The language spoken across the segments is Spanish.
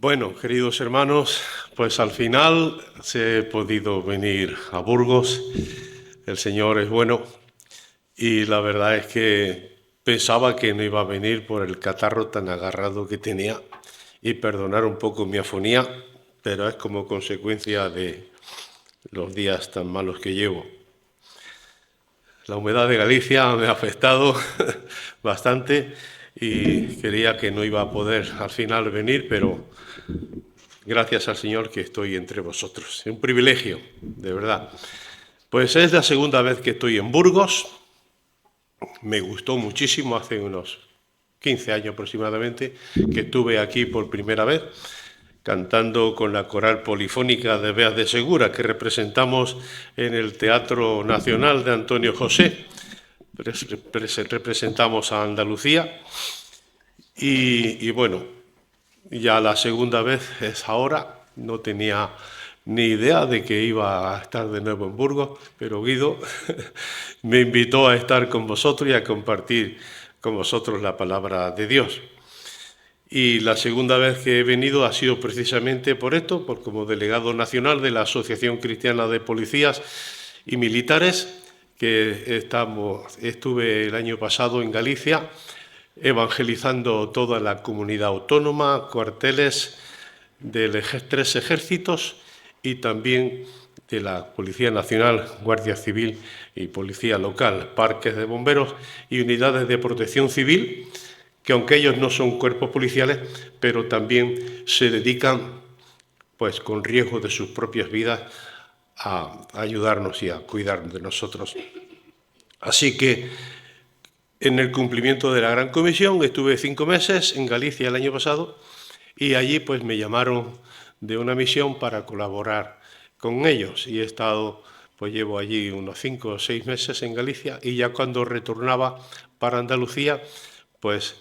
Bueno, queridos hermanos, pues al final se he podido venir a Burgos. El Señor es bueno y la verdad es que pensaba que no iba a venir por el catarro tan agarrado que tenía y perdonar un poco mi afonía, pero es como consecuencia de los días tan malos que llevo. La humedad de Galicia me ha afectado bastante y creía que no iba a poder al final venir, pero gracias al Señor que estoy entre vosotros. Es un privilegio, de verdad. Pues es la segunda vez que estoy en Burgos. Me gustó muchísimo, hace unos 15 años aproximadamente, que estuve aquí por primera vez, cantando con la coral polifónica de Beas de Segura, que representamos en el Teatro Nacional de Antonio José. Representamos a Andalucía y bueno, ya la segunda vez es ahora. No tenía ni idea de que iba a estar de nuevo en Burgos, pero Guido me invitó a estar con vosotros y a compartir con vosotros la palabra de Dios. Y la segunda vez que he venido ha sido precisamente por esto, por como delegado nacional de la Asociación Cristiana de Policías y Militares, que estuve el año pasado en Galicia evangelizando toda la comunidad autónoma, cuarteles de 3 ejércitos y también de la Policía Nacional, Guardia Civil y Policía Local, parques de bomberos y unidades de protección civil, que aunque ellos no son cuerpos policiales, pero también se dedican, pues con riesgo de sus propias vidas, a ayudarnos y a cuidar de nosotros. Así que en el cumplimiento de la Gran Comisión estuve 5 meses en Galicia el año pasado y allí pues me llamaron de una misión para colaborar con ellos y he estado, pues llevo allí unos 5 o 6 meses en Galicia y ya cuando retornaba para Andalucía, pues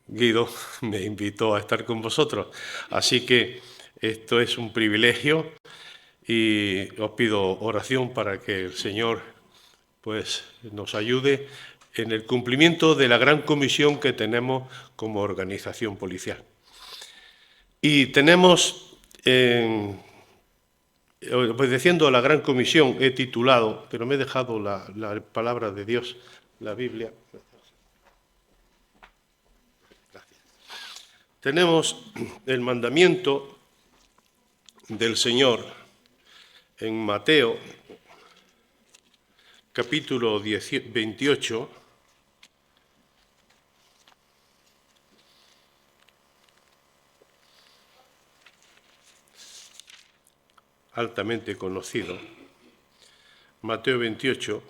Guido me invitó a estar con vosotros. Así que esto es un privilegio y os pido oración para que el Señor pues nos ayude en el cumplimiento de la gran comisión que tenemos como organización policial. Y tenemos, obedeciendo a la gran comisión, he titulado, pero me he dejado la palabra de Dios, la Biblia. Gracias. Tenemos el mandamiento del Señor en Mateo, capítulo 28, altamente conocido, Mateo 28,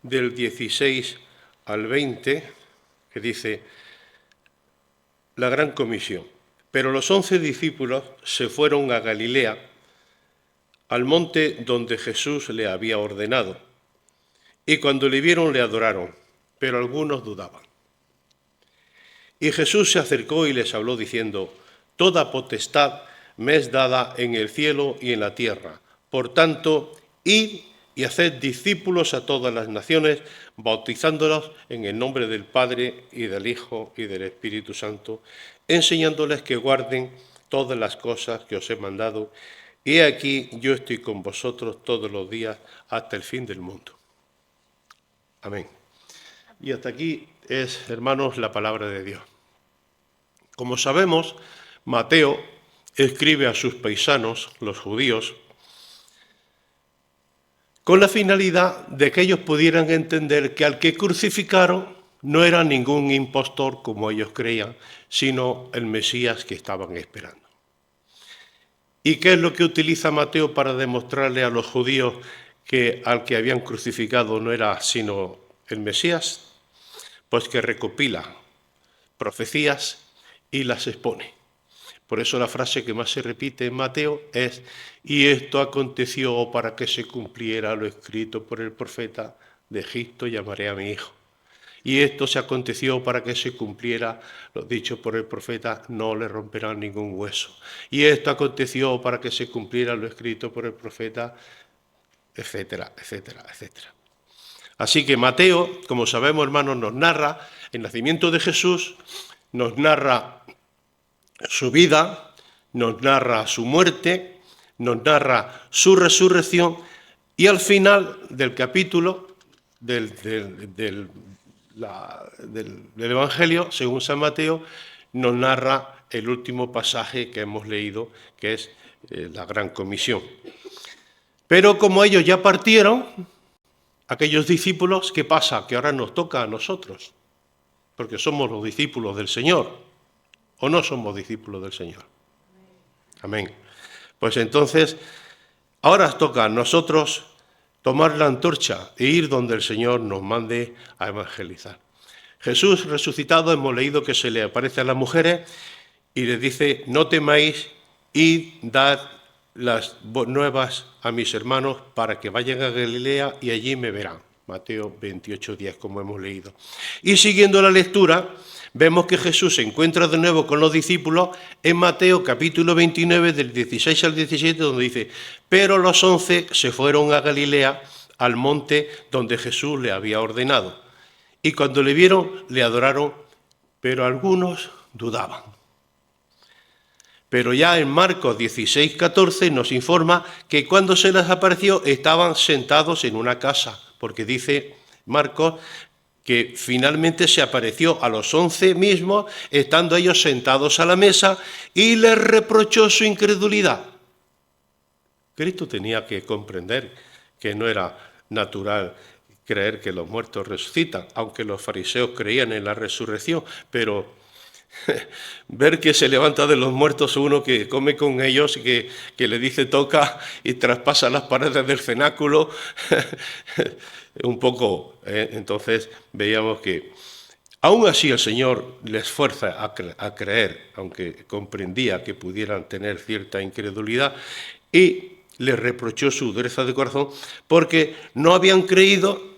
del 16 al 20, que dice la gran comisión. Pero los 11 discípulos se fueron a Galilea, al monte donde Jesús le había ordenado. Y cuando le vieron le adoraron, pero algunos dudaban. Y Jesús se acercó y les habló diciendo: toda potestad me es dada en el cielo y en la tierra. Por tanto, id y haced discípulos a todas las naciones, bautizándolos en el nombre del Padre y del Hijo y del Espíritu Santo, enseñándoles que guarden todas las cosas que os he mandado. Y he aquí, yo estoy con vosotros todos los días hasta el fin del mundo. Amén. Y hasta aquí es, hermanos, la palabra de Dios. Como sabemos, Mateo escribe a sus paisanos, los judíos, con la finalidad de que ellos pudieran entender que al que crucificaron no era ningún impostor como ellos creían, sino el Mesías que estaban esperando. ¿Y qué es lo que utiliza Mateo para demostrarle a los judíos que al que habían crucificado no era sino el Mesías? Pues que recopila profecías y las expone. Por eso la frase que más se repite en Mateo es: y esto aconteció para que se cumpliera lo escrito por el profeta: de Egipto llamaré a mi hijo. Y esto se aconteció para que se cumpliera lo dicho por el profeta: no le romperán ningún hueso. Y esto aconteció para que se cumpliera lo escrito por el profeta, etcétera, etcétera, etcétera. Así que Mateo, como sabemos, hermanos, nos narra el nacimiento de Jesús, nos narra su vida, nos narra su muerte, nos narra su resurrección y al final del capítulo del Evangelio, según San Mateo, nos narra el último pasaje que hemos leído, que es la Gran Comisión. Pero como ellos ya partieron, aquellos discípulos, ¿qué pasa? Que ahora nos toca a nosotros, porque somos los discípulos del Señor, ¿o no somos discípulos del Señor? Amén. Pues entonces, ahora toca a nosotros tomar la antorcha e ir donde el Señor nos mande a evangelizar. Jesús resucitado, hemos leído que se le aparece a las mujeres y les dice: no temáis, id, dad las nuevas a mis hermanos para que vayan a Galilea y allí me verán. Mateo 28:10, como hemos leído. Y siguiendo la lectura, vemos que Jesús se encuentra de nuevo con los discípulos en Mateo capítulo 29, del 16 al 17, donde dice: pero los 11 se fueron a Galilea, al monte donde Jesús le había ordenado. Y cuando le vieron, le adoraron, pero algunos dudaban. Pero ya en Marcos 16:14 nos informa que cuando se les apareció estaban sentados en una casa, porque dice Marcos que finalmente se apareció a los 11 mismos, estando ellos sentados a la mesa, y les reprochó su incredulidad. Cristo tenía que comprender que no era natural creer que los muertos resucitan, aunque los fariseos creían en la resurrección, pero ver que se levanta de los muertos uno que come con ellos, que le dice toca y traspasa las paredes del cenáculo, un poco. Entonces veíamos que aún así el Señor les fuerza a creer, aunque comprendía que pudieran tener cierta incredulidad, y les reprochó su dureza de corazón porque no habían creído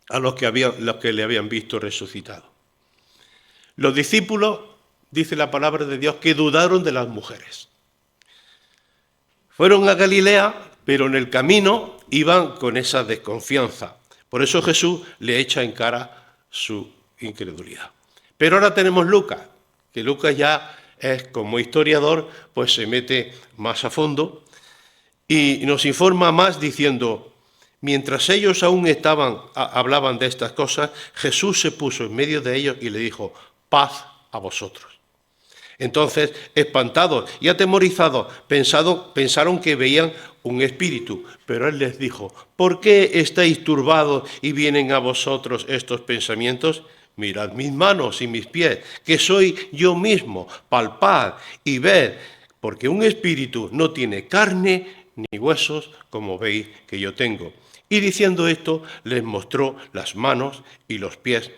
a los que le habían visto resucitado. Los discípulos, dice la palabra de Dios, que dudaron de las mujeres. Fueron a Galilea, pero en el camino iban con esa desconfianza. Por eso Jesús le echa en cara su incredulidad. Pero ahora tenemos Lucas, que Lucas ya es, como historiador, pues se mete más a fondo y nos informa más diciendo: mientras ellos aún hablaban de estas cosas, Jesús se puso en medio de ellos y le dijo: paz a vosotros. Entonces, espantados y atemorizados, pensaron que veían un espíritu, pero él les dijo: ¿por qué estáis turbados y vienen a vosotros estos pensamientos? Mirad mis manos y mis pies, que soy yo mismo, palpad y ved, porque un espíritu no tiene carne ni huesos, como veis que yo tengo. Y diciendo esto, les mostró las manos y los pies.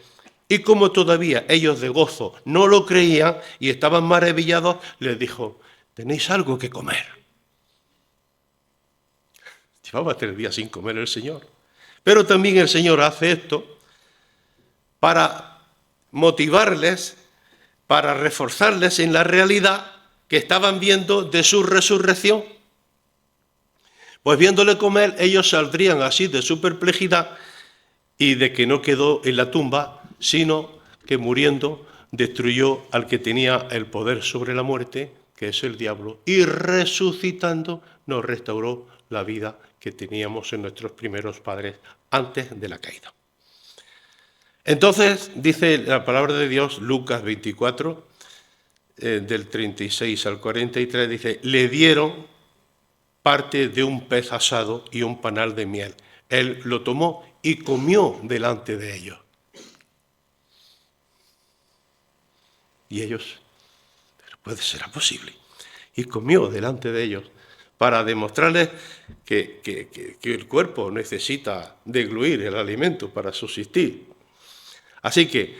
Y como todavía ellos de gozo no lo creían y estaban maravillados, les dijo: ¿tenéis algo que comer? Llevaba 3 días sin comer el Señor. Pero también el Señor hace esto para motivarles, para reforzarles en la realidad que estaban viendo de su resurrección. Pues viéndole comer, ellos saldrían así de su perplejidad y de que no quedó en la tumba, sino que muriendo destruyó al que tenía el poder sobre la muerte, que es el diablo, y resucitando nos restauró la vida que teníamos en nuestros primeros padres antes de la caída. Entonces, dice la palabra de Dios, Lucas 24, del 36 al 43, dice: le dieron parte de un pez asado y un panal de miel. Él lo tomó y comió delante de ellos. Y ellos: pero ¿será posible? Y comió delante de ellos para demostrarles que el cuerpo necesita degluir el alimento para subsistir. Así que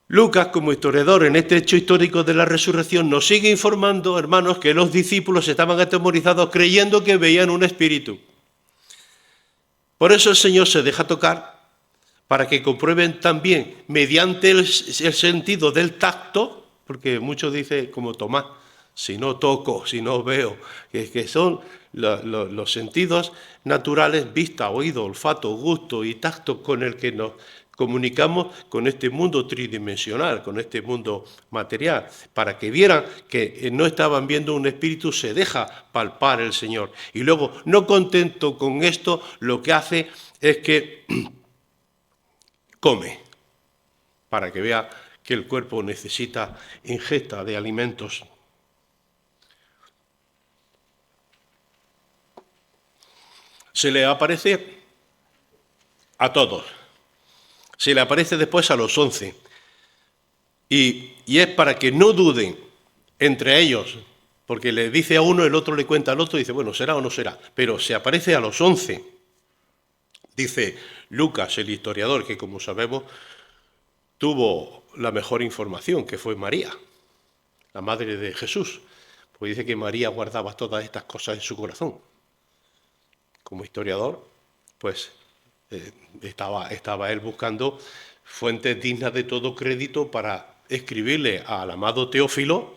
Lucas, como historiador en este hecho histórico de la resurrección, nos sigue informando, hermanos, que los discípulos estaban atemorizados creyendo que veían un espíritu. Por eso el Señor se deja tocar, para que comprueben también, mediante el sentido del tacto, porque muchos dicen, como Tomás, si no toco, si no veo, que son los sentidos naturales, vista, oído, olfato, gusto y tacto, con comunicamos con este mundo tridimensional, con este mundo material, para que vieran que no estaban viendo un espíritu, se deja palpar el Señor. Y luego, no contento con esto, lo que hace es que come, para que vea que el cuerpo necesita ingesta de alimentos. Se le aparece a todos. Se le aparece después a los 11. Y es para que no duden entre ellos, porque le dice a uno, el otro le cuenta al otro, y dice, bueno, será o no será. Pero se aparece a los 11. Dice Lucas, el historiador, que como sabemos tuvo la mejor información, que fue María, la madre de Jesús. Pues dice que María guardaba todas estas cosas en su corazón. Como historiador, pues estaba él buscando fuentes dignas de todo crédito para escribirle al amado Teófilo.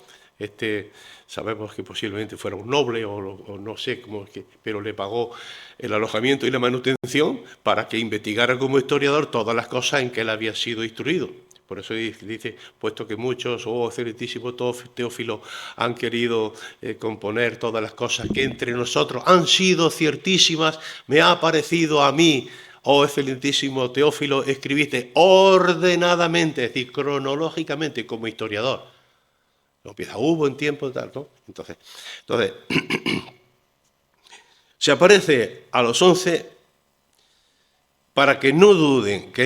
Sabemos que posiblemente fuera un noble o no sé cómo, pero le pagó el alojamiento y la manutención para que investigara como historiador todas las cosas en que él había sido instruido. Por eso dice, puesto que muchos, excelentísimo Teófilo, han querido componer todas las cosas que entre nosotros han sido ciertísimas, me ha parecido a mí, excelentísimo Teófilo, escribiste ordenadamente, es decir, cronológicamente, como historiador. No empieza, hubo en tiempo tal, ¿no? Entonces se aparece a los 11 para que no duden que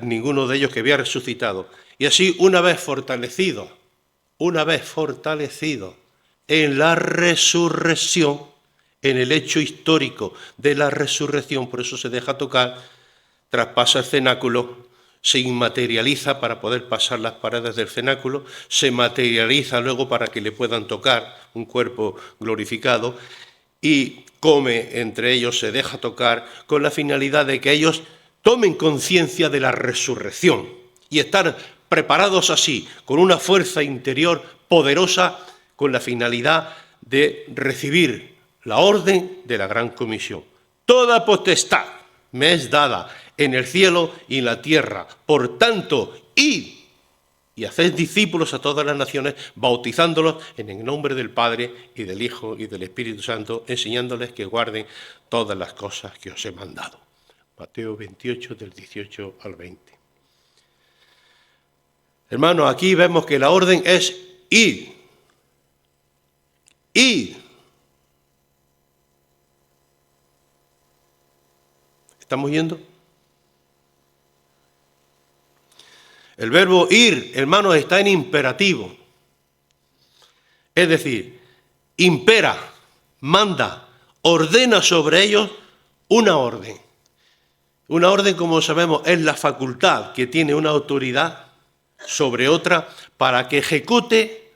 ninguno de ellos que había resucitado. Y así, una vez fortalecido en la resurrección, en el hecho histórico de la resurrección, por eso se deja tocar, traspasa el cenáculo, se inmaterializa para poder pasar las paredes del cenáculo, se materializa luego para que le puedan tocar un cuerpo glorificado, y come entre ellos, se deja tocar, con la finalidad de que ellos tomen conciencia de la resurrección y estar preparados así, con una fuerza interior poderosa, con la finalidad de recibir la orden de la Gran Comisión. Toda potestad me es dada en el cielo y en la tierra. Por tanto, id y haced discípulos a todas las naciones, bautizándolos en el nombre del Padre y del Hijo y del Espíritu Santo, enseñándoles que guarden todas las cosas que os he mandado. Mateo 28, del 18 al 20. Hermanos, aquí vemos que la orden es id. Id. ¿Estamos yendo? El verbo ir, hermanos, está en imperativo. Es decir, impera, manda, ordena sobre ellos una orden. Una orden, como sabemos, es la facultad que tiene una autoridad sobre otra para que ejecute,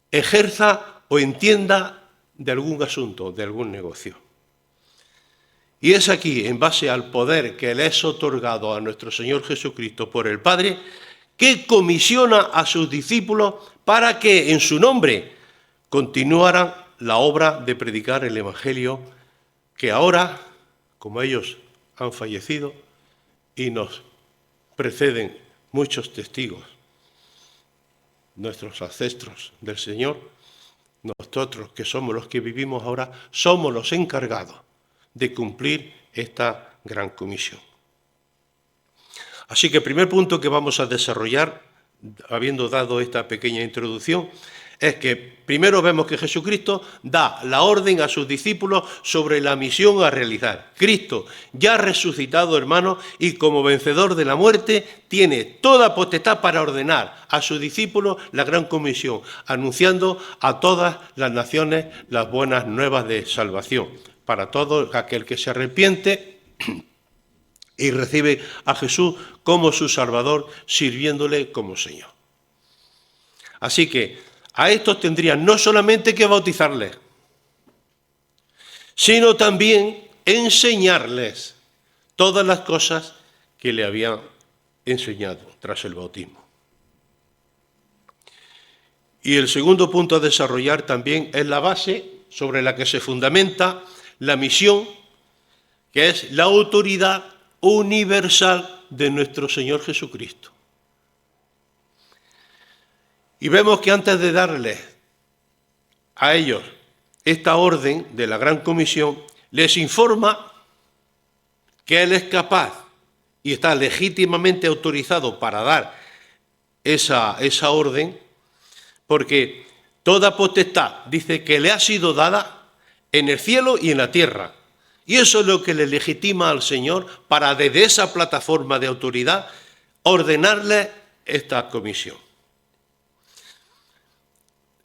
ejerza o entienda de algún asunto, de algún negocio. Y es aquí, en base al poder que le es otorgado a nuestro Señor Jesucristo por el Padre, que comisiona a sus discípulos para que en su nombre continuaran la obra de predicar el Evangelio, que ahora, como ellos han fallecido y nos preceden muchos testigos, nuestros ancestros del Señor, nosotros que somos los que vivimos ahora, somos los encargados de cumplir esta gran comisión. Así que el primer punto que vamos a desarrollar, habiendo dado esta pequeña introducción, es que primero vemos que Jesucristo da la orden a sus discípulos sobre la misión a realizar. Cristo, ya resucitado, hermano, y como vencedor de la muerte, tiene toda potestad para ordenar a sus discípulos la gran comisión, anunciando a todas las naciones las buenas nuevas de salvación, para todo aquel que se arrepiente y recibe a Jesús como su Salvador, sirviéndole como Señor. Así que a estos tendrían no solamente que bautizarles, sino también enseñarles todas las cosas que le habían enseñado tras el bautismo. Y el segundo punto a desarrollar también es la base sobre la que se fundamenta la misión, que es la autoridad universal de nuestro Señor Jesucristo. Y vemos que antes de darles a ellos esta orden de la Gran Comisión, les informa que Él es capaz y está legítimamente autorizado para dar esa orden, porque toda potestad dice que le ha sido dada en el cielo y en la tierra. Y eso es lo que le legitima al Señor para desde esa plataforma de autoridad ordenarle esta comisión.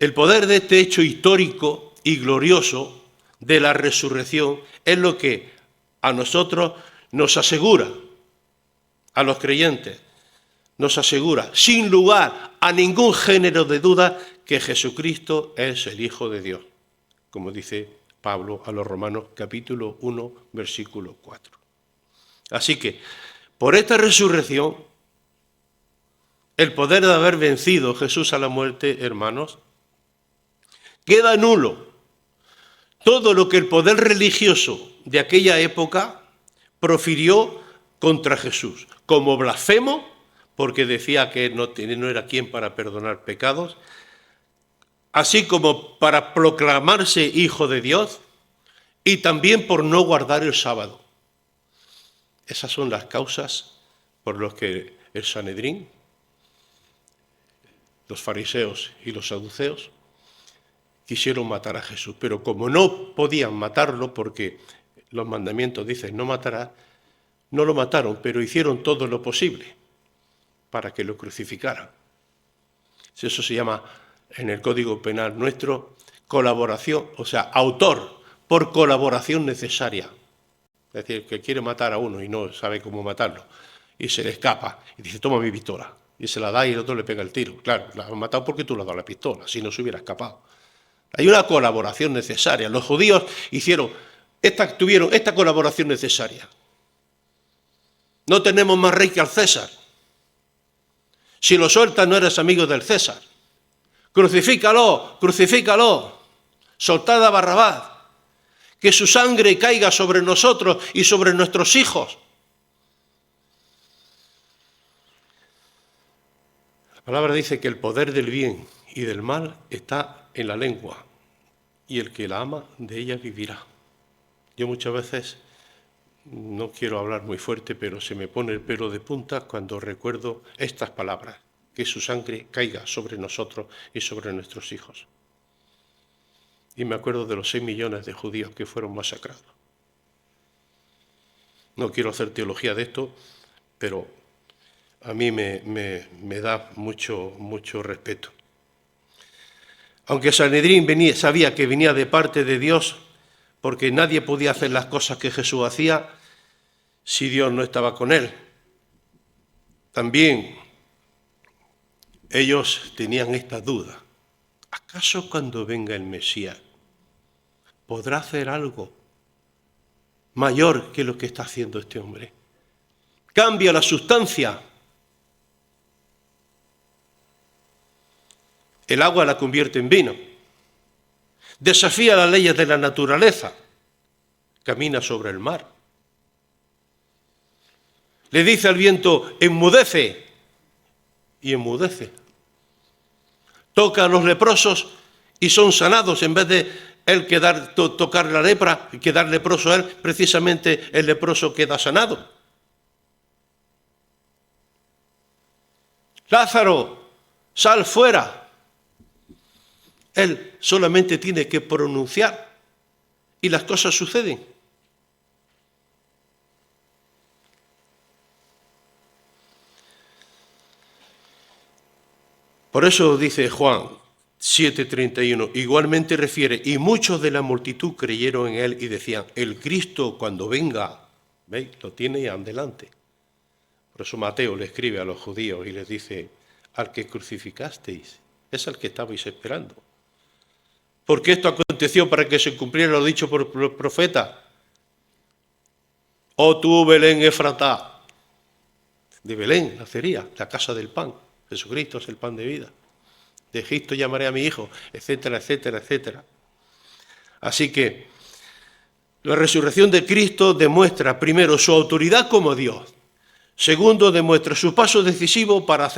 El poder de este hecho histórico y glorioso de la resurrección es lo que a nosotros nos asegura, a los creyentes, nos asegura, sin lugar a ningún género de duda, que Jesucristo es el Hijo de Dios, como dice Pablo a los Romanos capítulo 1, versículo 4. Así que, por esta resurrección, el poder de haber vencido Jesús a la muerte, hermanos, queda nulo todo lo que el poder religioso de aquella época profirió contra Jesús, como blasfemo, porque decía que no era quien para perdonar pecados, así como para proclamarse hijo de Dios, y también por no guardar el sábado. Esas son las causas por las que el Sanedrín, los fariseos y los saduceos quisieron matar a Jesús, pero como no podían matarlo porque los mandamientos dicen no matarás, no lo mataron, pero hicieron todo lo posible para que lo crucificaran. Eso se llama en el Código Penal nuestro colaboración, o sea, autor por colaboración necesaria. Es decir, que quiere matar a uno y no sabe cómo matarlo, y se le escapa, y dice, toma mi pistola, y se la da y el otro le pega el tiro. Claro, la han matado porque tú le has dado la pistola, si no se hubiera escapado. Hay una colaboración necesaria. Los judíos tuvieron esta colaboración necesaria. No tenemos más rey que al César. Si lo sueltas no eres amigo del César. Crucifícalo, crucifícalo. Soltad a Barrabás. Que su sangre caiga sobre nosotros y sobre nuestros hijos. La palabra dice que el poder del bien y del mal está en la lengua, y el que la ama de ella vivirá. Yo muchas veces no quiero hablar muy fuerte, pero se me pone el pelo de punta cuando recuerdo estas palabras, que su sangre caiga sobre nosotros y sobre nuestros hijos. Y me acuerdo de los 6 millones de judíos que fueron masacrados. No quiero hacer teología de esto, pero a mí me da mucho respeto. Aunque Sanedrín sabía que venía de parte de Dios, porque nadie podía hacer las cosas que Jesús hacía si Dios no estaba con él. También ellos tenían esta duda. ¿Acaso cuando venga el Mesías podrá hacer algo mayor que lo que está haciendo este hombre? Cambia la sustancia. El agua la convierte en vino. Desafía las leyes de la naturaleza. Camina sobre el mar. Le dice al viento, enmudece. Y enmudece. Toca a los leprosos y son sanados. En vez de él tocar la lepra y quedar leproso a él, precisamente el leproso queda sanado. Lázaro, sal fuera. Él solamente tiene que pronunciar y las cosas suceden. Por eso dice Juan 7:31, igualmente refiere, y muchos de la multitud creyeron en él y decían, el Cristo cuando venga, ¿veis? Lo tiene ya adelante. Por eso Mateo le escribe a los judíos y les dice, al que crucificasteis, es al que estabais esperando. Porque esto aconteció para que se cumpliera lo dicho por el profeta. Oh tú, Belén Efratá, de Belén nacería la casa del pan. Jesucristo es el pan de vida. De Egipto llamaré a mi hijo, etcétera, etcétera, etcétera. Así que la resurrección de Cristo demuestra primero su autoridad como Dios, Segundo, demuestra su paso decisivo para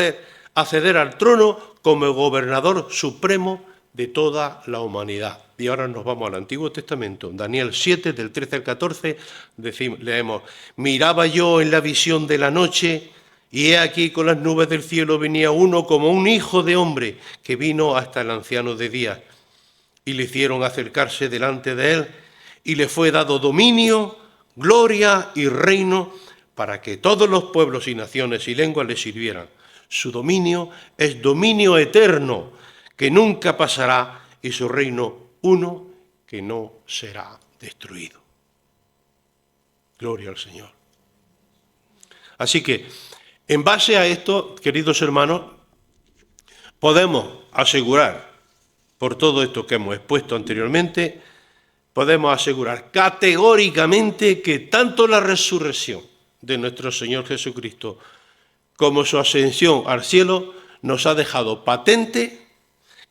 acceder al trono como gobernador supremo de toda la humanidad. Y ahora nos vamos al Antiguo Testamento. Daniel 7, del 13 al 14, leemos: miraba yo en la visión de la noche, y he aquí con las nubes del cielo venía uno como un hijo de hombre, que vino hasta el anciano de días. Y le hicieron acercarse delante de él, y le fue dado dominio, gloria y reino, para que todos los pueblos y naciones y lenguas le sirvieran. Su dominio es dominio eterno, que nunca pasará, y su reino uno, que no será destruido. Gloria al Señor. Así que, en base a esto, queridos hermanos, podemos asegurar, por todo esto que hemos expuesto anteriormente, podemos asegurar categóricamente que tanto la resurrección de nuestro Señor Jesucristo como su ascensión al cielo nos ha dejado patente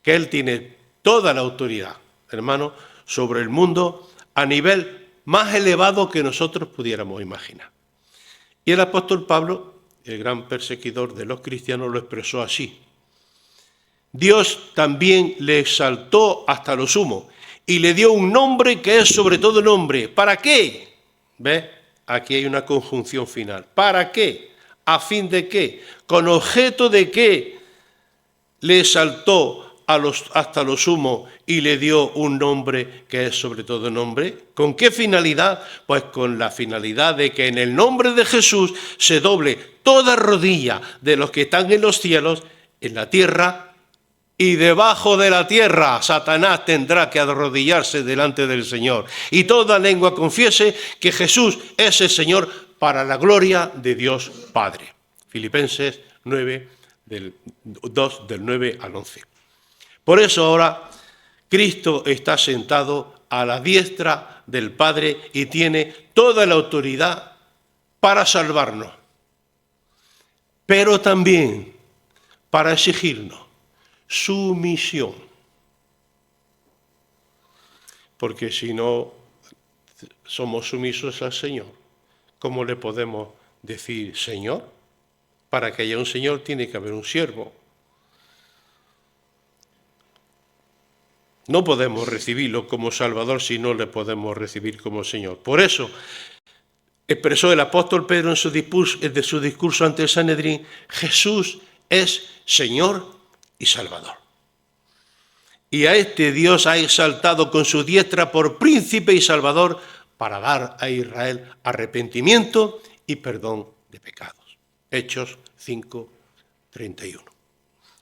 que Él tiene toda la autoridad, hermano, sobre el mundo a nivel más elevado que nosotros pudiéramos imaginar. Y el apóstol Pablo, el gran perseguidor de los cristianos, lo expresó así: Dios también le exaltó hasta lo sumo y le dio un nombre que es sobre todo nombre. ¿Para qué? ¿Ves? Aquí hay una conjunción final. ¿Para qué? ¿A fin de qué? ¿Con objeto de qué le exaltó hasta lo sumo y le dio un nombre que es sobre todo nombre? ¿Con qué finalidad? Pues con la finalidad de que en el nombre de Jesús se doble toda rodilla de los que están en los cielos, en la tierra y debajo de la tierra. Satanás tendrá que arrodillarse delante del Señor, y toda lengua confiese que Jesús es el Señor, para la gloria de Dios Padre. Filipenses 9, del 2, del 9 al 11. Por eso ahora Cristo está sentado a la diestra del Padre y tiene toda la autoridad para salvarnos, pero también para exigirnos sumisión. Porque si no somos sumisos al Señor, ¿cómo le podemos decir Señor? Para que haya un Señor tiene que haber un siervo. No podemos recibirlo como Salvador si no le podemos recibir como Señor. Por eso expresó el apóstol Pedro en su discurso ante el Sanedrín: Jesús es Señor y Salvador. Y a este Dios ha exaltado con su diestra por príncipe y salvador, para dar a Israel arrepentimiento y perdón de pecados. Hechos 5, 31.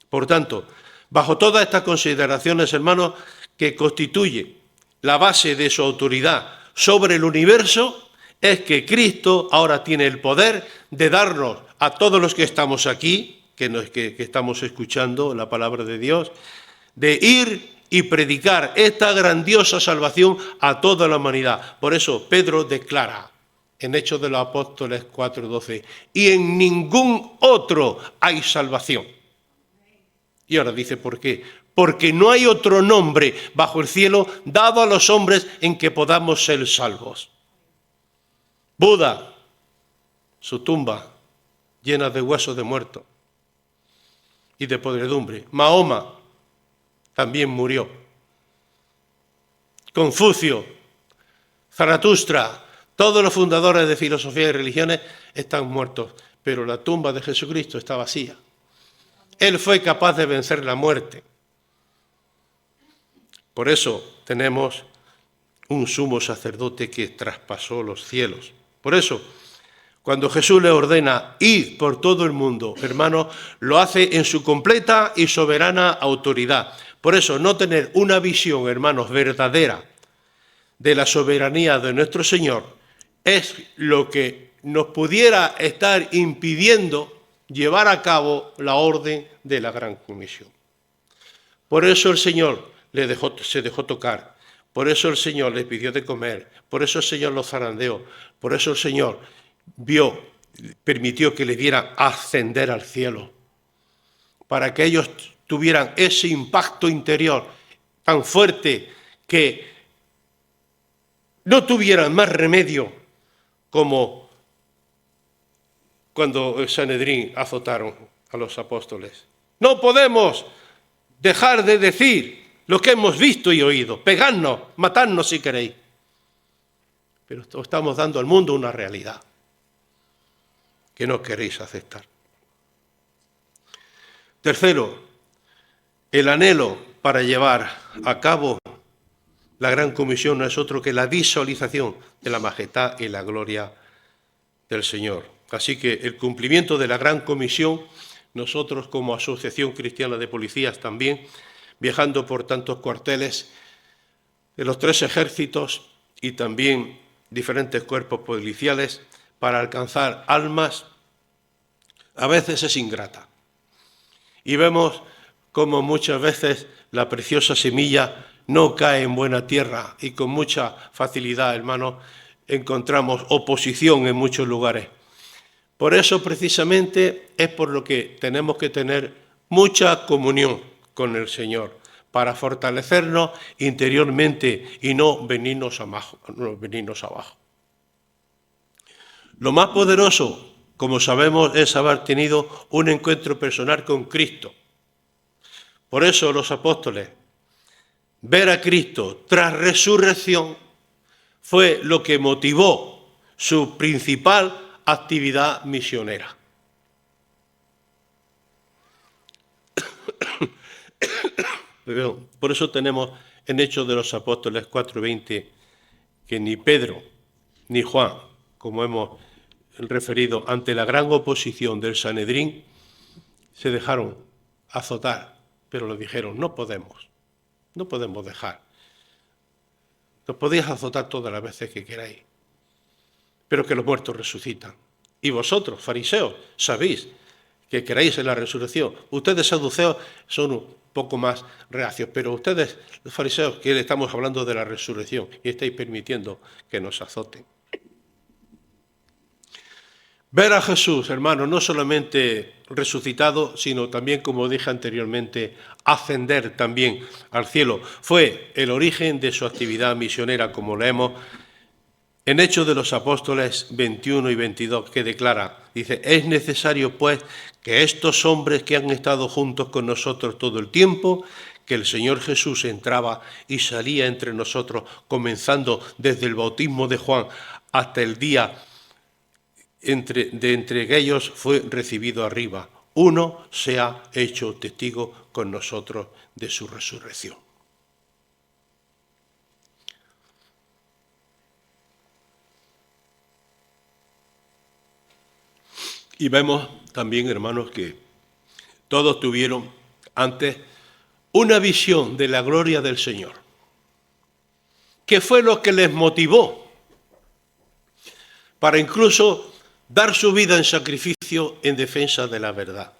Por tanto, bajo todas estas consideraciones, hermanos, que constituye la base de su autoridad sobre el universo, es que Cristo ahora tiene el poder de darnos a todos los que estamos aquí, que estamos escuchando la palabra de Dios, de ir y predicar esta grandiosa salvación a toda la humanidad. Por eso Pedro declara en Hechos de los Apóstoles 4:12: y en ningún otro hay salvación. Y ahora dice ¿por qué? Porque no hay otro nombre bajo el cielo dado a los hombres en que podamos ser salvos. Buda, su tumba llena de huesos de muertos y de podredumbre. Mahoma también murió. Confucio, Zaratustra, todos los fundadores de filosofía y religiones están muertos, pero la tumba de Jesucristo está vacía. Él fue capaz de vencer la muerte. Por eso tenemos un sumo sacerdote que traspasó los cielos. Por eso, cuando Jesús le ordena ir por todo el mundo, hermanos, lo hace en su completa y soberana autoridad. Por eso, no tener una visión, hermanos, verdadera de la soberanía de nuestro Señor es lo que nos pudiera estar impidiendo llevar a cabo la orden de la Gran Comisión. Por eso el Señor se dejó tocar, por eso el Señor les pidió de comer, por eso el Señor los zarandeó, por eso el Señor permitió que le dieran ascender al cielo, para que ellos tuvieran ese impacto interior tan fuerte que no tuvieran más remedio como cuando el Sanedrín azotaron a los apóstoles. No podemos dejar de decir lo que hemos visto y oído. Pegadnos, matadnos si queréis. Pero estamos dando al mundo una realidad que no queréis aceptar. Tercero, el anhelo para llevar a cabo la Gran Comisión no es otro que la visualización de la majestad y la gloria del Señor. Así que el cumplimiento de la Gran Comisión, nosotros como Asociación Cristiana de Policías también, viajando por tantos cuarteles de los 3 ejércitos y también diferentes cuerpos policiales para alcanzar almas, a veces es ingrata. Y vemos cómo muchas veces la preciosa semilla no cae en buena tierra y con mucha facilidad, hermanos, encontramos oposición en muchos lugares. Por eso, precisamente, es por lo que tenemos que tener mucha comunión con el Señor, para fortalecernos interiormente y no venirnos abajo. Lo más poderoso, como sabemos, es haber tenido un encuentro personal con Cristo. Por eso los apóstoles, ver a Cristo tras resurrección, fue lo que motivó su principal actividad misionera. Por eso tenemos en Hechos de los Apóstoles 4:20 que ni Pedro ni Juan, como hemos referido, ante la gran oposición del Sanedrín, se dejaron azotar, pero le dijeron, no podemos dejar. Nos podéis azotar todas las veces que queráis, pero que los muertos resucitan. Y vosotros, fariseos, sabéis que creéis en la resurrección. Ustedes, saduceos, son un poco más reacios, pero ustedes, los fariseos, que le estamos hablando de la resurrección y estáis permitiendo que nos azoten. Ver a Jesús, hermano, no solamente resucitado, sino también, como dije anteriormente, ascender también al cielo. Fue el origen de su actividad misionera, como leemos en Hechos de los Apóstoles 21 y 22, que declara, dice, es necesario pues que estos hombres que han estado juntos con nosotros todo el tiempo, que el Señor Jesús entraba y salía entre nosotros, comenzando desde el bautismo de Juan hasta el día de entre ellos fue recibido arriba. Uno se ha hecho testigo con nosotros de su resurrección. Y vemos también, hermanos, que todos tuvieron antes una visión de la gloria del Señor. ¿Qué fue lo que les motivó para incluso dar su vida en sacrificio en defensa de la verdad?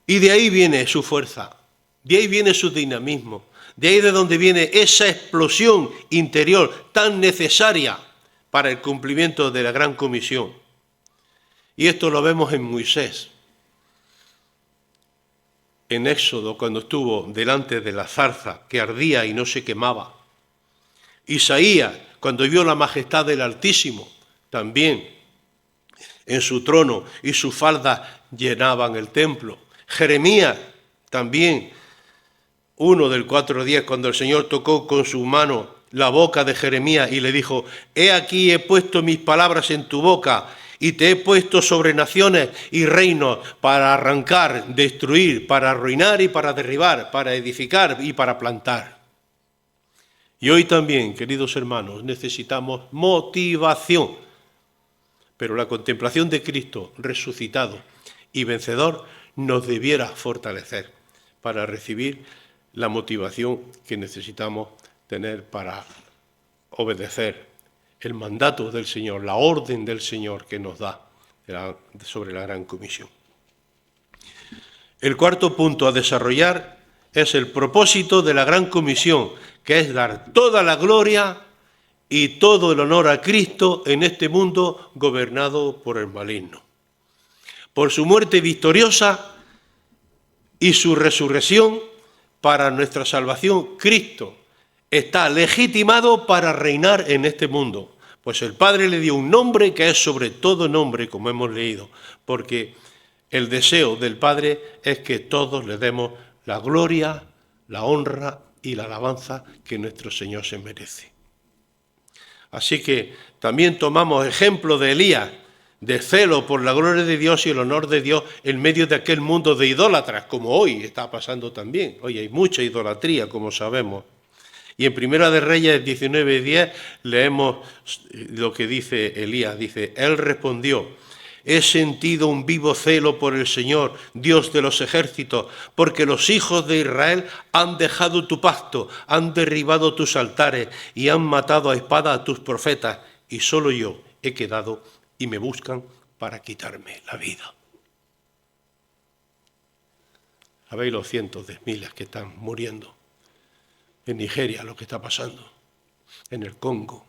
Y de ahí viene su fuerza, de ahí viene su dinamismo, de ahí de donde viene esa explosión interior tan necesaria para el cumplimiento de la Gran Comisión. Y esto lo vemos en Moisés, en Éxodo, cuando estuvo delante de la zarza que ardía y no se quemaba. Isaías, cuando vio la majestad del Altísimo, también en su trono y sus faldas llenaban el templo. Jeremías, también, 1 del 4:10, cuando el Señor tocó con su mano la boca de Jeremías y le dijo, he aquí he puesto mis palabras en tu boca y te he puesto sobre naciones y reinos para arrancar, destruir, para arruinar y para derribar, para edificar y para plantar. Y hoy también, queridos hermanos, necesitamos motivación. Pero la contemplación de Cristo resucitado y vencedor nos debiera fortalecer para recibir la motivación que necesitamos tener para obedecer el mandato del Señor, la orden del Señor que nos da sobre la Gran Comisión. El cuarto punto a desarrollar es el propósito de la Gran Comisión, que es dar toda la gloria y todo el honor a Cristo en este mundo gobernado por el maligno. Por su muerte victoriosa y su resurrección para nuestra salvación, Cristo está legitimado para reinar en este mundo, Pues el Padre le dio un nombre que es sobre todo nombre, como hemos leído, porque el deseo del Padre es que todos le demos la gloria, la honra y la alabanza que nuestro Señor se merece. Así que también tomamos ejemplo de Elías, de celo por la gloria de Dios y el honor de Dios en medio de aquel mundo de idólatras, como hoy está pasando también. Hoy hay mucha idolatría, como sabemos. Y en Primera de Reyes 19:10 leemos lo que dice Elías. Dice, él respondió, he sentido un vivo celo por el Señor, Dios de los ejércitos, porque los hijos de Israel han dejado tu pacto, han derribado tus altares y han matado a espada a tus profetas, y solo yo he quedado y me buscan para quitarme la vida. Sabéis los cientos de miles que están muriendo. En Nigeria lo que está pasando, en el Congo,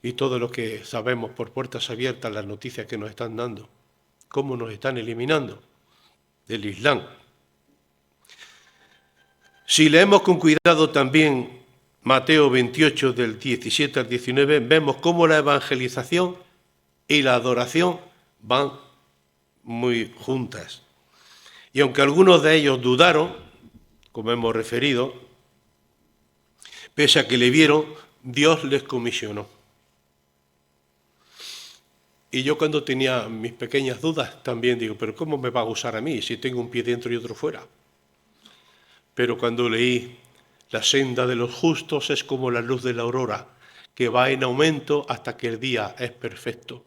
y todo lo que sabemos por puertas abiertas, las noticias que nos están dando, cómo nos están eliminando del Islam. Si leemos con cuidado también Mateo 28, del 17 al 19, vemos cómo la evangelización y la adoración van muy juntas. Y aunque algunos de ellos dudaron, como hemos referido, pese a que le vieron, Dios les comisionó. Y yo cuando tenía mis pequeñas dudas también digo, pero ¿cómo me va a usar a mí si tengo un pie dentro y otro fuera? Pero cuando leí, la senda de los justos es como la luz de la aurora, que va en aumento hasta que el día es perfecto.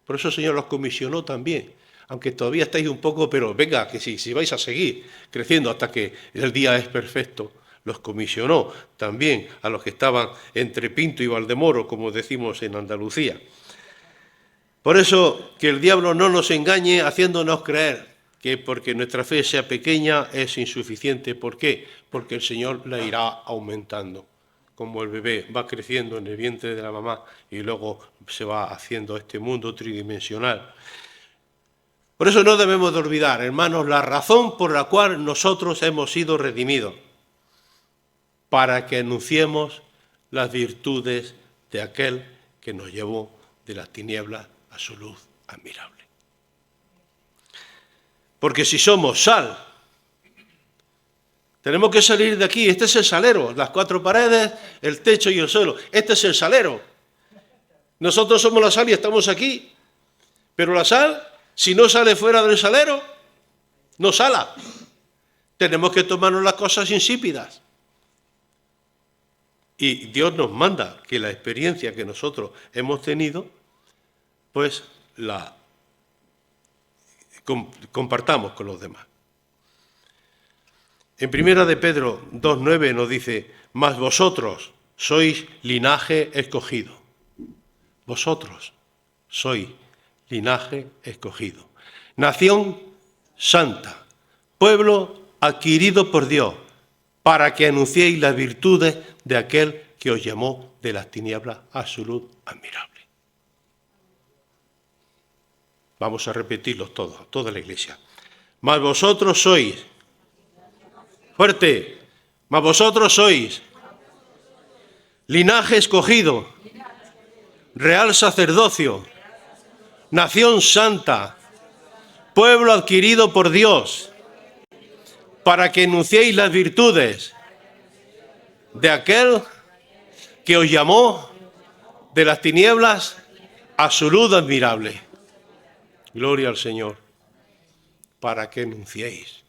Por eso el Señor los comisionó también, aunque todavía estáis un poco, pero venga, que si vais a seguir creciendo hasta que el día es perfecto. Los comisionó también a los que estaban entre Pinto y Valdemoro, como decimos en Andalucía. Por eso, que el diablo no nos engañe haciéndonos creer que porque nuestra fe sea pequeña es insuficiente. ¿Por qué? Porque el Señor la irá aumentando. Como el bebé va creciendo en el vientre de la mamá y luego se va haciendo este mundo tridimensional. Por eso no debemos de olvidar, hermanos, la razón por la cual nosotros hemos sido redimidos. Para que anunciemos las virtudes de aquel que nos llevó de las tinieblas a su luz admirable. Porque si somos sal, tenemos que salir de aquí. Este es el salero, las cuatro paredes, el techo y el suelo. Este es el salero. Nosotros somos la sal y estamos aquí. Pero la sal, si no sale fuera del salero, no sala. Tenemos que tomarnos las cosas insípidas. Y Dios nos manda que la experiencia que nosotros hemos tenido, pues la compartamos con los demás. En Primera de Pedro 2:9 nos dice, mas vosotros sois linaje escogido. Vosotros sois linaje escogido. Nación santa, pueblo adquirido por Dios, para que anunciéis las virtudes de aquel que os llamó de las tinieblas a su luz admirable. Vamos a repetirlos todos, toda la iglesia. Mas vosotros sois, fuerte, mas vosotros sois linaje escogido, real sacerdocio, nación santa, pueblo adquirido por Dios, para que enunciéis las virtudes de aquel que os llamó de las tinieblas a su luz admirable. Gloria al Señor, para que enunciéis.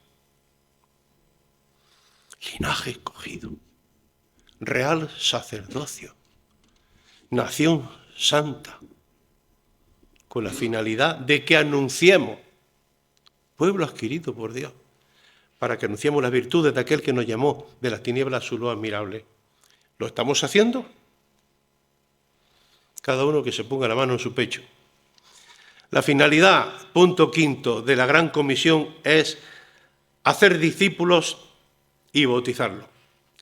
Linaje escogido, real sacerdocio, nación santa, con la finalidad de que anunciemos, pueblo adquirido por Dios, para que anunciemos las virtudes de aquel que nos llamó de las tinieblas a su luz admirable. ¿Lo estamos haciendo? Cada uno que se ponga la mano en su pecho. La finalidad, punto quinto, de la Gran Comisión es hacer discípulos y bautizarlos.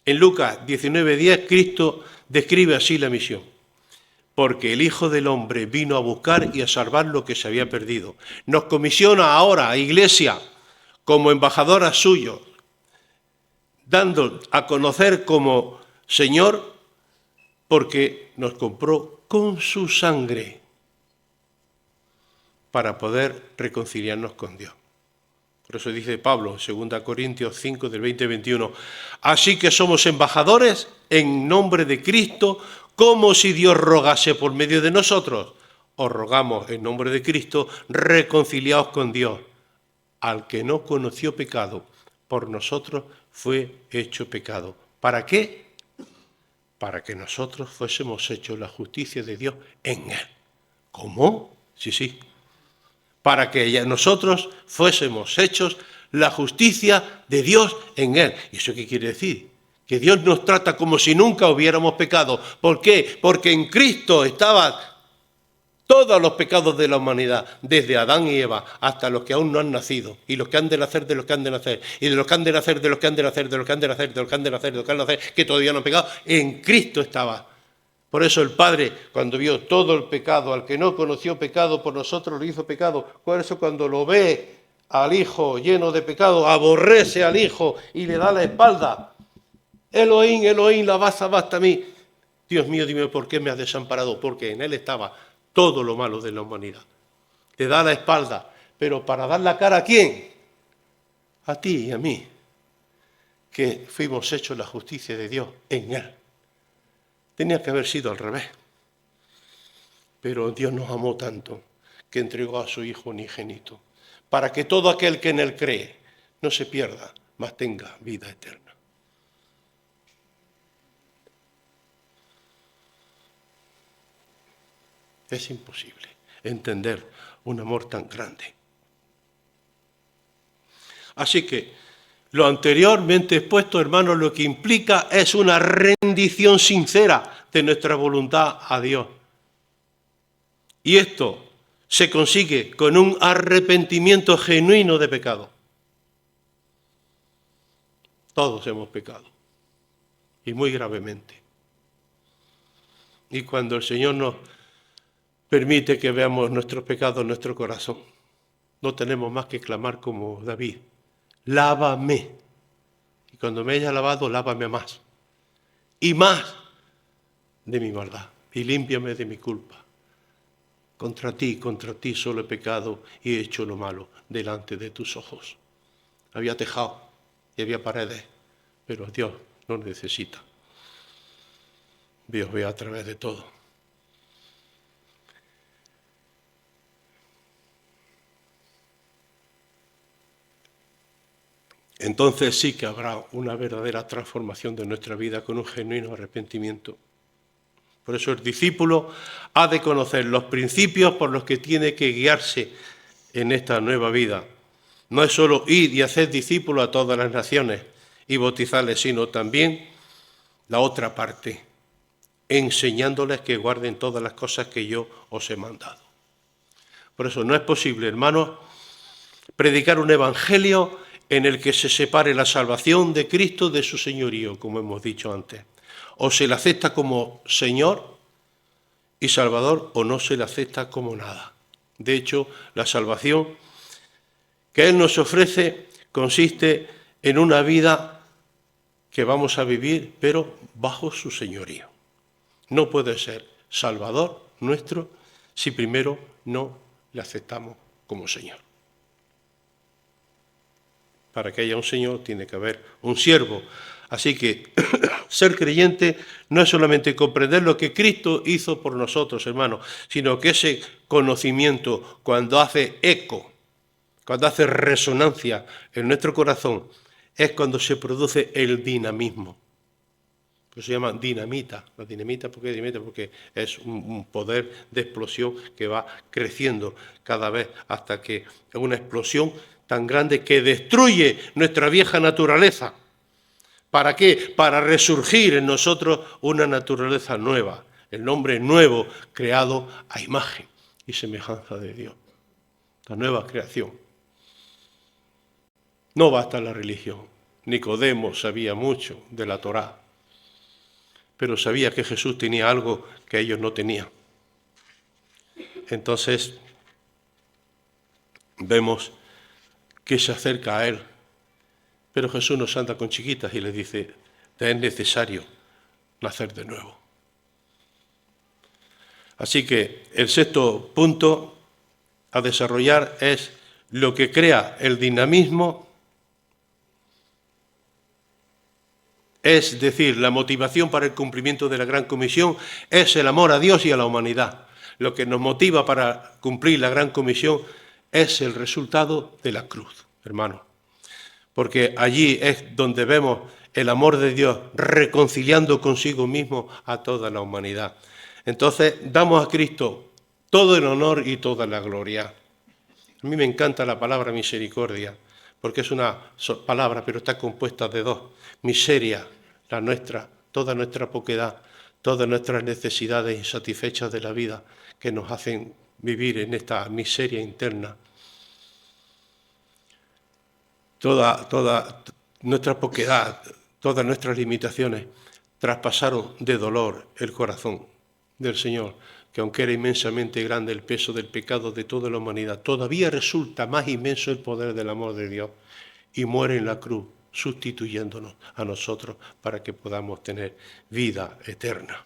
En Lucas 19:10, Cristo describe así la misión. Porque el Hijo del Hombre vino a buscar y a salvar lo que se había perdido. Nos comisiona ahora, Iglesia, como embajadoras suyos, dando a conocer como Señor, porque nos compró con su sangre para poder reconciliarnos con Dios. Por eso dice Pablo en 2 Corintios 5, del 20 al 21, así que somos embajadores en nombre de Cristo, como si Dios rogase por medio de nosotros. Os rogamos en nombre de Cristo, reconciliaos con Dios. Al que no conoció pecado, por nosotros fue hecho pecado. ¿Para qué? Para que nosotros fuésemos hechos la justicia de Dios en Él. ¿Cómo? Sí. Para que nosotros fuésemos hechos la justicia de Dios en Él. ¿Y eso qué quiere decir? Que Dios nos trata como si nunca hubiéramos pecado. ¿Por qué? Porque en Cristo estaban todos los pecados de la humanidad, desde Adán y Eva hasta los que aún no han nacido, y los que han de nacer de los que han de nacer, y de los que han de nacer de los que han de nacer, de los que han de nacer, de los que han de nacer, de los que han de nacer, que todavía no han pecado, en Cristo estaba. Por eso el Padre, cuando vio todo el pecado, al que no conoció pecado, por nosotros lo hizo pecado. Por eso cuando lo ve al Hijo lleno de pecado, aborrece al Hijo y le da la espalda. Elohim, Elohim, lama sabachthani. Dios mío, dime por qué me has desamparado, porque en Él estaba todo lo malo de la humanidad. Le da la espalda, pero para dar la cara ¿a quién? A ti y a mí, que fuimos hechos la justicia de Dios en Él. Tenía que haber sido al revés. Pero Dios nos amó tanto que entregó a su Hijo unigénito, para que todo aquel que en Él cree no se pierda, mas tenga vida eterna. Es imposible entender un amor tan grande. Así que lo anteriormente expuesto, hermanos, lo que implica es una rendición sincera de nuestra voluntad a Dios. Y esto se consigue con un arrepentimiento genuino de pecado. Todos hemos pecado, y muy gravemente. Y cuando el Señor nos permite que veamos nuestros pecados en nuestro corazón, no tenemos más que clamar como David: lávame. Y cuando me haya lavado, lávame más. Y más de mi maldad. Y límpiame de mi culpa. Contra ti solo he pecado y he hecho lo malo delante de tus ojos. Había tejado y había paredes, pero Dios no necesita. Dios ve a través de todo. Entonces sí que habrá una verdadera transformación de nuestra vida con un genuino arrepentimiento. Por eso el discípulo ha de conocer los principios por los que tiene que guiarse en esta nueva vida. No es solo ir y hacer discípulos a todas las naciones y bautizarles, sino también la otra parte, enseñándoles que guarden todas las cosas que yo os he mandado. Por eso no es posible, hermanos, predicar un evangelio en el que se separe la salvación de Cristo de su señorío, como hemos dicho antes. O se le acepta como Señor y Salvador, o no se le acepta como nada. De hecho, la salvación que Él nos ofrece consiste en una vida que vamos a vivir, pero bajo su señorío. No puede ser Salvador nuestro si primero no le aceptamos como Señor. Para que haya un Señor tiene que haber un siervo. Así que ser creyente no es solamente comprender lo que Cristo hizo por nosotros, hermanos, sino que ese conocimiento, cuando hace eco, cuando hace resonancia en nuestro corazón, es cuando se produce el dinamismo. Que se llama dinamita. La dinamita, ¿por qué dinamita? Porque es un poder de explosión que va creciendo cada vez hasta que es una explosión tan grande que destruye nuestra vieja naturaleza. ¿Para qué? Para resurgir en nosotros una naturaleza nueva, el hombre nuevo creado a imagen y semejanza de Dios. La nueva creación. No basta la religión. Nicodemo sabía mucho de la Torá, pero sabía que Jesús tenía algo que ellos no tenían. Entonces vemos que se acerca a Él, pero Jesús nos anda con chiquitas y les dice: te es necesario nacer de nuevo. Así que el sexto punto a desarrollar es lo que crea el dinamismo, es decir, la motivación para el cumplimiento de la Gran Comisión es el amor a Dios y a la humanidad. Lo que nos motiva para cumplir la Gran Comisión es el resultado de la cruz, hermanos. Porque allí es donde vemos el amor de Dios reconciliando consigo mismo a toda la humanidad. Entonces, damos a Cristo todo el honor y toda la gloria. A mí me encanta la palabra misericordia, porque es una palabra, pero está compuesta de dos. Miseria, la nuestra, toda nuestra poquedad, todas nuestras necesidades insatisfechas de la vida que nos hacen vivir en esta miseria interna. Toda nuestra poquedad, todas nuestras limitaciones traspasaron de dolor el corazón del Señor, que aunque era inmensamente grande el peso del pecado de toda la humanidad, todavía resulta más inmenso el poder del amor de Dios y muere en la cruz, sustituyéndonos a nosotros para que podamos tener vida eterna.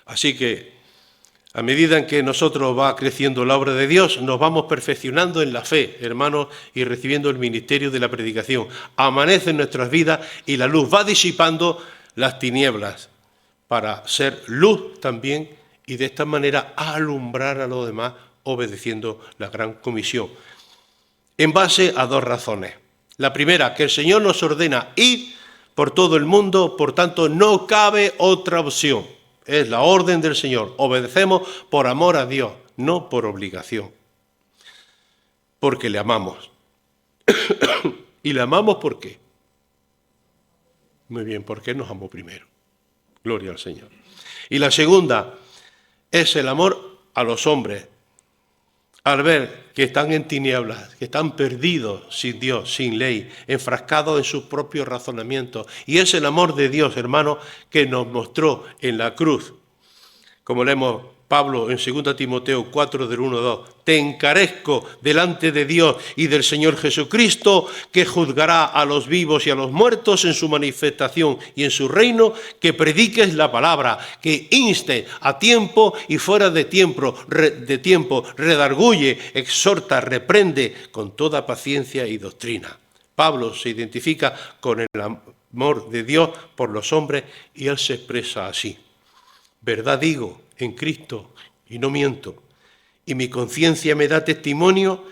Así que, a medida en que nosotros va creciendo la obra de Dios, nos vamos perfeccionando en la fe, hermanos, y recibiendo el ministerio de la predicación. Amanece en nuestras vidas y la luz va disipando las tinieblas para ser luz también y de esta manera alumbrar a los demás obedeciendo la gran comisión. En base a dos razones. La primera, que el Señor nos ordena ir por todo el mundo, por tanto no cabe otra opción. Es la orden del Señor. Obedecemos por amor a Dios, no por obligación. Porque le amamos. ¿Y le amamos por qué? Muy bien, porque Él nos amó primero. Gloria al Señor. Y la segunda es el amor a los hombres. Al ver que están en tinieblas, que están perdidos sin Dios, sin ley, enfrascados en sus propios razonamientos. Y es el amor de Dios, hermano, que nos mostró en la cruz. Como leemos Pablo en 2 Timoteo 4, del 1 al 2. Te encarezco delante de Dios y del Señor Jesucristo, que juzgará a los vivos y a los muertos en su manifestación y en su reino, que prediques la palabra, que inste a tiempo y fuera de tiempo, redarguye, exhorta, reprende con toda paciencia y doctrina. Pablo se identifica con el amor de Dios por los hombres y él se expresa así. Verdad digo en Cristo y no miento, y mi conciencia me da testimonio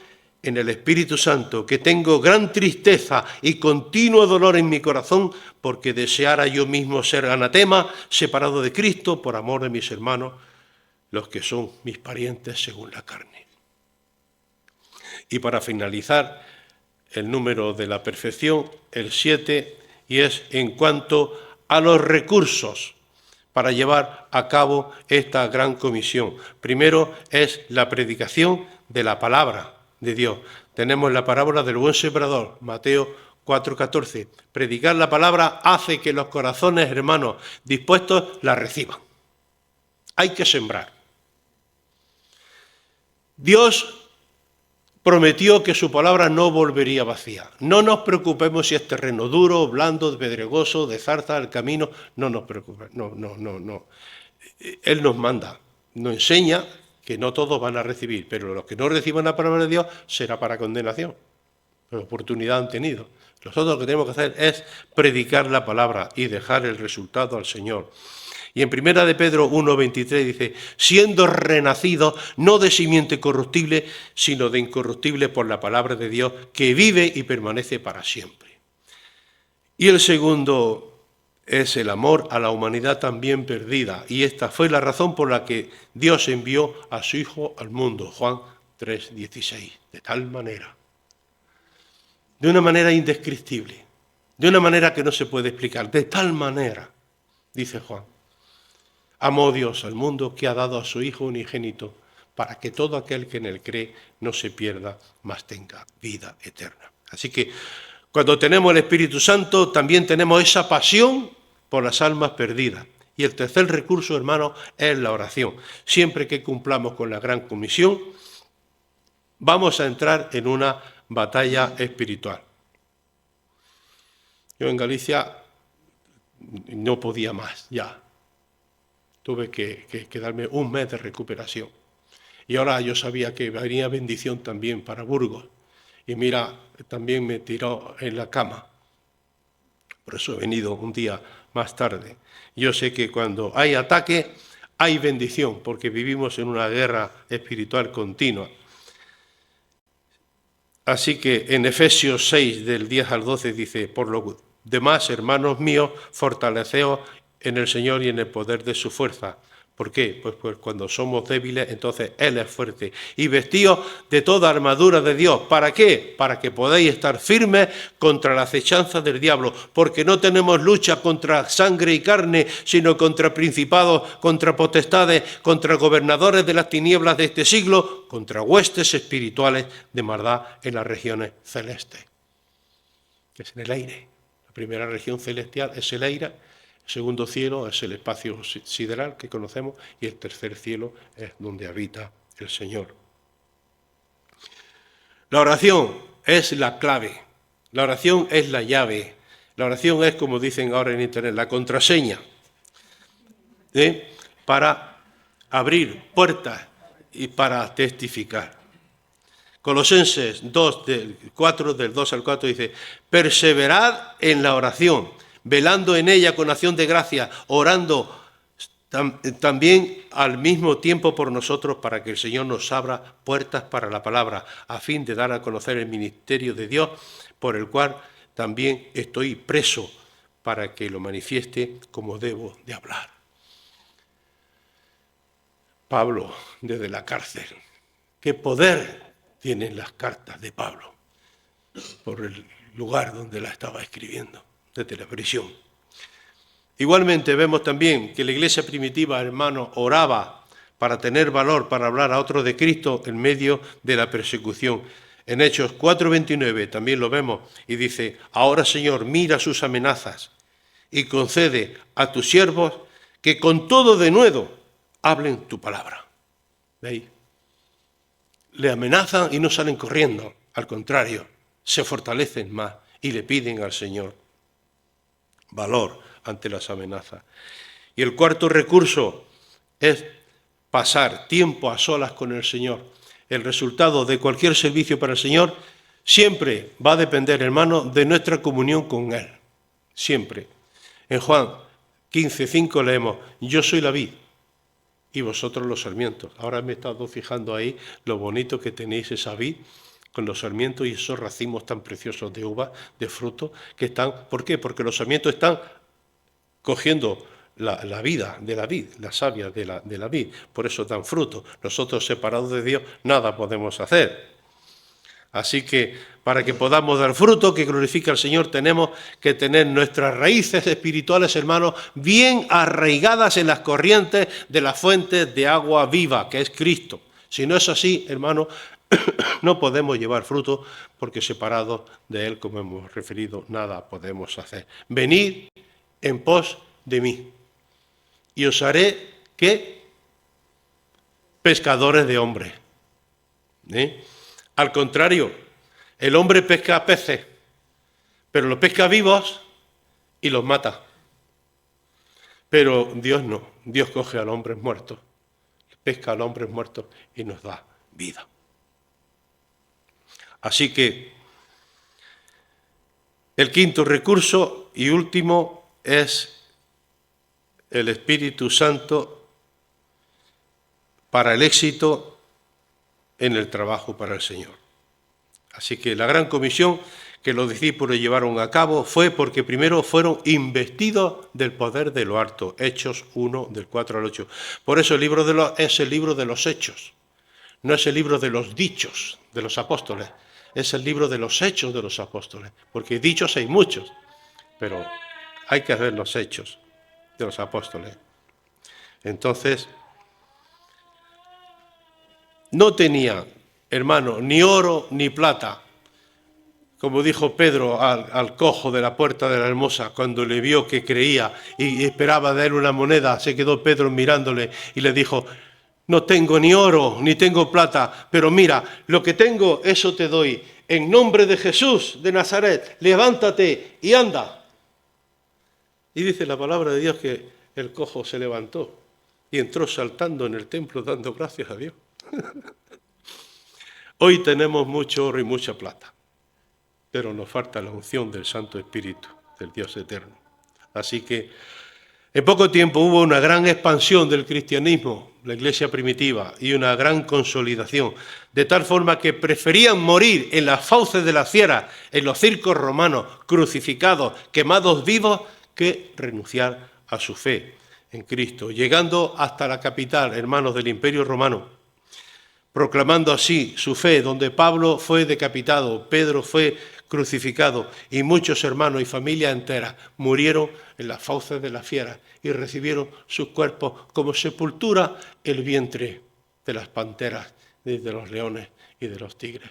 en el Espíritu Santo que tengo gran tristeza y continuo dolor en mi corazón porque deseara yo mismo ser anatema, separado de Cristo por amor de mis hermanos, los que son mis parientes según la carne. Y para finalizar, el número de la perfección, el 7, y es en cuanto a los recursos para llevar a cabo esta gran comisión. Primero es la predicación de la palabra de Dios. Tenemos la parábola del buen sembrador, Mateo 4:14. Predicar la palabra hace que los corazones, hermanos, dispuestos la reciban. Hay que sembrar. Dios prometió que su palabra no volvería vacía. No nos preocupemos si es terreno duro, blando, pedregoso, de zarza al camino. No nos preocupemos. No. Él nos manda, nos enseña que no todos van a recibir, pero los que no reciban la palabra de Dios será para condenación. La oportunidad han tenido. Nosotros lo que tenemos que hacer es predicar la palabra y dejar el resultado al Señor. Y en 1 de Pedro 1:23 dice, siendo renacidos no de simiente corruptible, sino de incorruptible por la palabra de Dios, que vive y permanece para siempre. Y el segundo es el amor a la humanidad también perdida. Y esta fue la razón por la que Dios envió a su Hijo al mundo, Juan 3:16. De tal manera, de una manera indescriptible, de una manera que no se puede explicar, de tal manera, dice Juan. Amó Dios al mundo que ha dado a su Hijo unigénito para que todo aquel que en él cree no se pierda, mas tenga vida eterna. Así que cuando tenemos el Espíritu Santo también tenemos esa pasión por las almas perdidas. Y el tercer recurso, hermano, es la oración. Siempre que cumplamos con la gran comisión, vamos a entrar en una batalla espiritual. Yo en Galicia no podía más ya. Tuve que darme un mes de recuperación. Y ahora yo sabía que venía bendición también para Burgos. Y mira, también me tiró en la cama. Por eso he venido un día más tarde. Yo sé que cuando hay ataque, hay bendición, porque vivimos en una guerra espiritual continua. Así que en Efesios 6, del 10 al 12, dice: por lo demás, hermanos míos, fortaleceos en el Señor y en el poder de su fuerza. ¿Por qué? Pues cuando somos débiles, entonces Él es fuerte. Y vestíos de toda armadura de Dios. ¿Para qué? Para que podáis estar firmes contra la acechanza del diablo. Porque no tenemos lucha contra sangre y carne, sino contra principados, contra potestades, contra gobernadores de las tinieblas de este siglo, contra huestes espirituales de maldad en las regiones celestes. Que es en el aire. La primera región celestial es el aire. El segundo cielo es el espacio sideral que conocemos y el tercer cielo es donde habita el Señor. La oración es la clave, la oración es la llave, la oración es, como dicen ahora en internet, la contraseña para abrir puertas y para testificar. Colosenses 4, del 2 al 4 dice: perseverad en la oración, velando en ella con acción de gracia, orando también al mismo tiempo por nosotros, para que el Señor nos abra puertas para la palabra, a fin de dar a conocer el ministerio de Dios, por el cual también estoy preso, para que lo manifieste como debo de hablar. Pablo, desde la cárcel. ¿Qué poder tienen las cartas de Pablo? Por el lugar donde la estaba escribiendo, desde la prisión. Igualmente vemos también que la iglesia primitiva, hermano, oraba para tener valor para hablar a otros de Cristo en medio de la persecución. En Hechos 4:29 también lo vemos y dice: ahora, Señor, mira sus amenazas y concede a tus siervos que con todo denuedo hablen tu palabra. ¿Veis? Le amenazan y no salen corriendo, al contrario, se fortalecen más y le piden al Señor valor ante las amenazas. Y el cuarto recurso es pasar tiempo a solas con el Señor. El resultado de cualquier servicio para el Señor siempre va a depender, hermano, de nuestra comunión con Él. Siempre. En Juan 15:5 leemos: yo soy la vid y vosotros los sarmientos. Ahora me he estado fijando ahí lo bonito que tenéis esa vid con los sarmientos y esos racimos tan preciosos de uva, de fruto, que están... ¿Por qué? Porque los sarmientos están cogiendo la vida de la vid, la savia de la vid, por eso dan fruto. Nosotros, separados de Dios, nada podemos hacer. Así que para que podamos dar fruto que glorifique al Señor, tenemos que tener nuestras raíces espirituales, hermanos, bien arraigadas en las corrientes de las fuentes de agua viva, que es Cristo. Si no es así, hermanos, no podemos llevar fruto, porque separados de Él, como hemos referido, nada podemos hacer. Venid en pos de mí, y os haré, ¿qué? Pescadores de hombres. Al contrario, el hombre pesca peces, pero los pesca vivos y los mata. Pero Dios no, Dios coge al hombre muerto, pesca al hombre muerto y nos da vida. Así que el quinto recurso y último es el Espíritu Santo para el éxito en el trabajo para el Señor. Así que la gran comisión que los discípulos llevaron a cabo fue porque primero fueron investidos del poder de lo alto. Hechos 1, del 4 al 8. Por eso es el libro de los hechos, no es el libro de los dichos de los apóstoles, es el libro de los hechos de los apóstoles, porque dichos hay muchos, pero hay que ver los hechos de los apóstoles. Entonces, no tenía, hermano, ni oro ni plata. Como dijo Pedro al cojo de la puerta de la Hermosa, cuando le vio que creía y esperaba de él una moneda, se quedó Pedro mirándole y le dijo: no tengo ni oro ni tengo plata, pero mira, lo que tengo, eso te doy. En nombre de Jesús de Nazaret, levántate y anda. Y dice la palabra de Dios que el cojo se levantó y entró saltando en el templo dando gracias a Dios. Hoy tenemos mucho oro y mucha plata, pero nos falta la unción del Santo Espíritu, del Dios eterno. Así que en poco tiempo hubo una gran expansión del cristianismo, la iglesia primitiva, y una gran consolidación, de tal forma que preferían morir en las fauces de las fieras, en los circos romanos, crucificados, quemados vivos, que renunciar a su fe en Cristo, llegando hasta la capital, hermanos del Imperio Romano, proclamando así su fe, donde Pablo fue decapitado, Pedro fue crucificado y muchos hermanos y familias enteras murieron en las fauces de las fieras y recibieron sus cuerpos como sepultura el vientre de las panteras, de los leones y de los tigres.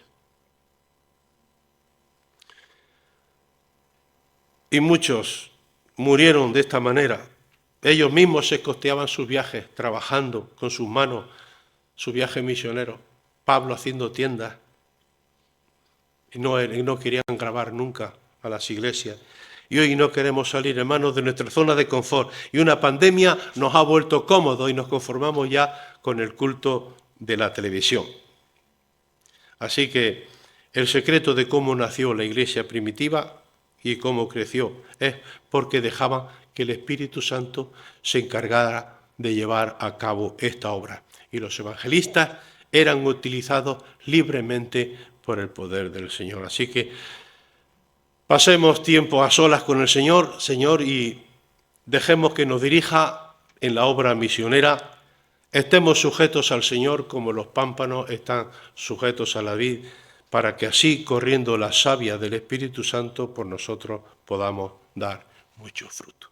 Y muchos murieron de esta manera. Ellos mismos se costeaban sus viajes, trabajando con sus manos, su viaje misionero. Pablo haciendo tiendas. Y no querían grabar nunca a las iglesias. Y hoy no queremos salir, hermanos, de nuestra zona de confort. Y una pandemia nos ha vuelto cómodos y nos conformamos ya con el culto de la televisión. Así que el secreto de cómo nació la iglesia primitiva y cómo creció es porque dejaban que el Espíritu Santo se encargara de llevar a cabo esta obra. Y los evangelistas eran utilizados libremente por el poder del Señor. Así que pasemos tiempo a solas con el Señor, y dejemos que nos dirija en la obra misionera. Estemos sujetos al Señor como los pámpanos están sujetos a la vid, para que así, corriendo la savia del Espíritu Santo, por nosotros podamos dar mucho fruto.